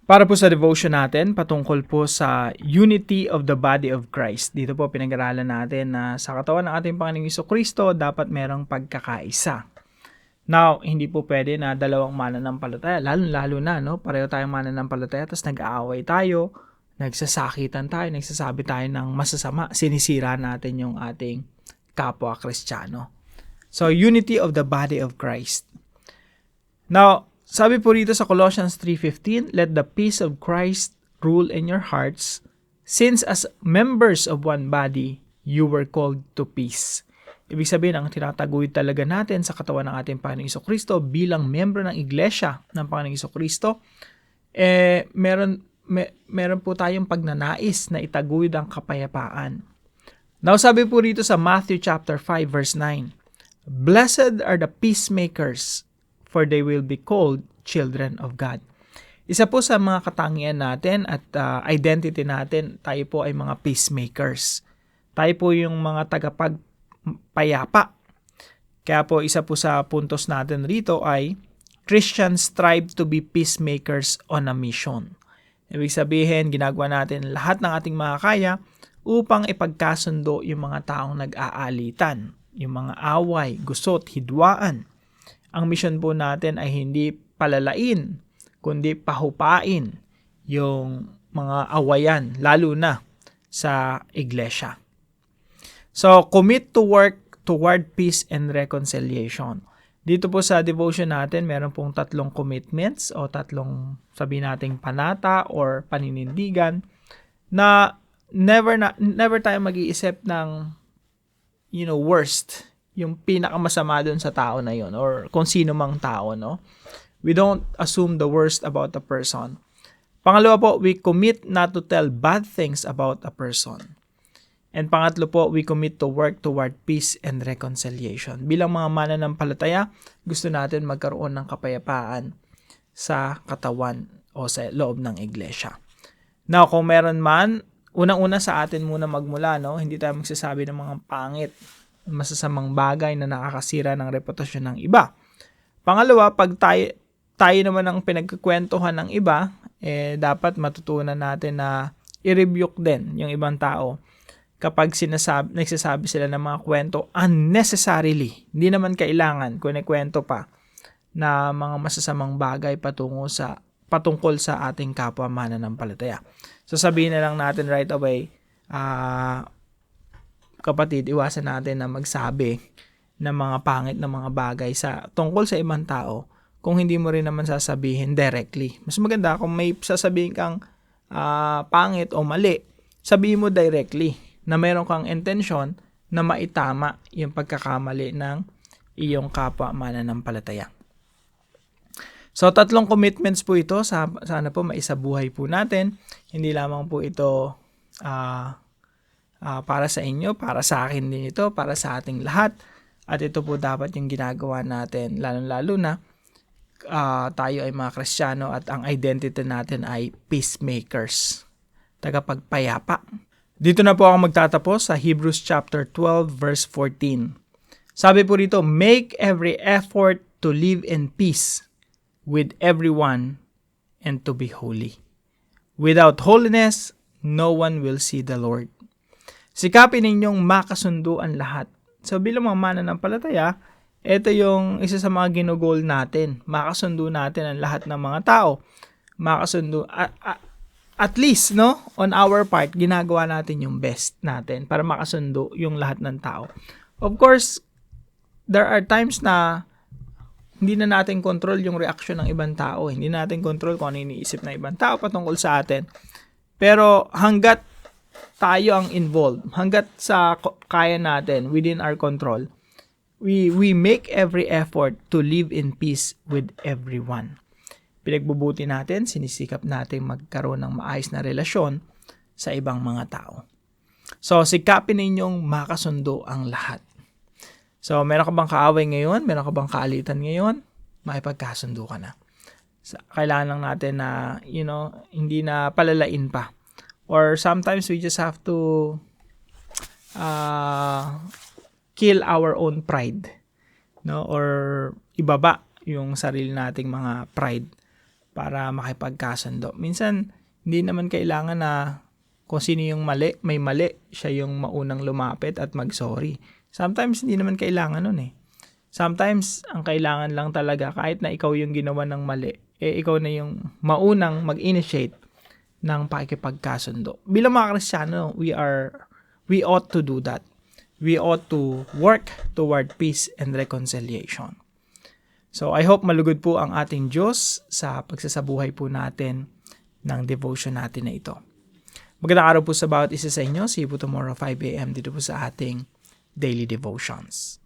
Para po sa devotion natin, patungkol po sa unity of the body of Christ. Dito po pinag-aralan natin na sa katawan ng ating Panginoong Jesucristo, dapat merong pagkakaisa. Now, hindi po pwede na dalawang mananampalataya, lalo na, no? Pareho tayong mananampalataya, tapos nag-aaway tayo, nagsasakitan tayo, nagsasabi tayo ng masasama, sinisira natin yung ating kapwa Kristiyano. So, unity of the body of Christ. Now, sabi po rito sa Colossians 3:15, let the peace of Christ rule in your hearts, since as members of one body, you were called to peace. Ibig sabihin, ang tinataguyod talaga natin sa katawan ng ating Panginoong Jesucristo bilang membro ng Iglesia ng Panginoong Jesucristo, meron po tayong pagnanais na itaguyod ang kapayapaan. Now, sabi po rito sa Matthew chapter 5 verse 9, blessed are the peacemakers, for they will be called children of God. Isa po sa mga katangian natin at identity natin, tayo po ay mga peacemakers. Tayo po yung mga tagapagpayapa. Kaya po isa po sa puntos natin rito ay Christians strive to be peacemakers on a mission. Ibig sabihin, ginagawa natin lahat ng ating makakaya upang ipagkasundo yung mga taong nag-aalitan, yung mga away, gusot, hidwaan. Ang mission po natin ay hindi palalain, kundi pahupain yung mga awayan, lalo na sa iglesia. So, commit to work toward peace and reconciliation. Dito po sa devotion natin, meron pong 3 commitments o 3 sabihin nating panata or paninindigan na never tayo mag-iisip ng worst, yung pinakamasama doon sa tao na yon or kung sino mang tao, no? We don't assume the worst about a person. Pangalawa po, we commit not to tell bad things about a person. And pangatlo po, we commit to work toward peace and reconciliation. Bilang mga mananampalataya, gusto natin magkaroon ng kapayapaan sa katawan o sa loob ng iglesia. Now, kung meron man, unang-una sa atin muna magmula, no? Hindi tayo magsasabi ng mga pangit, masasamang bagay na nakakasira ng reputasyon ng iba. Pangalawa, pag tayo naman ang pinagkukwentuhan ng iba, dapat matutunan natin na i-rebuke din yung ibang tao kapag nagsasabi sila ng mga kwento unnecessarily. Hindi naman kailangan kwento pa na mga masasamang bagay patungkol sa ating kapwa mananampalataya. So sabihin na lang natin right away, kapatid, iwasan natin na magsabi ng mga pangit na mga bagay tungkol sa ibang tao kung hindi mo rin naman sasabihin directly. Mas maganda kung may sasabihin kang pangit o mali, sabihin mo directly na mayroon kang intention na maitama yung pagkakamali ng iyong kapwa mananampalataya. So, 3 commitments po ito. Sana po maisabuhay po natin. Hindi lamang po ito para sa inyo, para sa akin din ito, para sa ating lahat. At ito po dapat yung ginagawa natin, lalo na tayo ay mga Kristiyano at ang identity natin ay peacemakers, tagapagpayapa. Dito na po ako magtatapos sa Hebrews chapter 12 verse 14. Sabi po rito, make every effort to live in peace with everyone and to be holy. Without holiness, no one will see the Lord. Sikapin ninyong makasundo ang lahat. So bilang mga mananampalataya, ito yung isa sa mga ginugol natin. Makasundo natin ang lahat ng mga tao. Makasundo, at least, no, on our part, ginagawa natin yung best natin para makasundo yung lahat ng tao. Of course, there are times na hindi na natin control yung reaction ng ibang tao. Hindi natin control kung ano iniisip ng ibang tao patungkol sa atin. Pero hanggat tayo ang involved, hanggat sa kaya natin, within our control, we make every effort to live in peace with everyone. Pinagbubuti natin, sinisikap natin magkaroon ng maayos na relasyon sa ibang mga tao. So, sikapin ninyong makasundo ang lahat. So, meron ka bang kaaway ngayon? Meron ka bang kaalitan ngayon? Makipagkasundo ka na. Kailangan lang natin na, hindi na palalain pa. Or sometimes we just have to kill our own pride, no? Or ibaba yung sarili nating mga pride para makipagkasundo. Minsan, hindi naman kailangan na kung sino yung may mali, siya yung maunang lumapit at mag-sorry. Sometimes, hindi naman kailangan nun eh. Sometimes, ang kailangan lang talaga, kahit na ikaw yung ginawa ng mali, ikaw na yung maunang mag-initiate ng pakikipagkasundo. Bilang mga Kristiyano, we ought to do that. We ought to work toward peace and reconciliation. So, I hope malugod po ang ating Diyos sa pagsasabuhay po natin ng devotion natin na ito. Magandang araw po sa bawat isa sa inyo. See you po tomorrow 5 a.m. dito po sa ating Daily Devotions.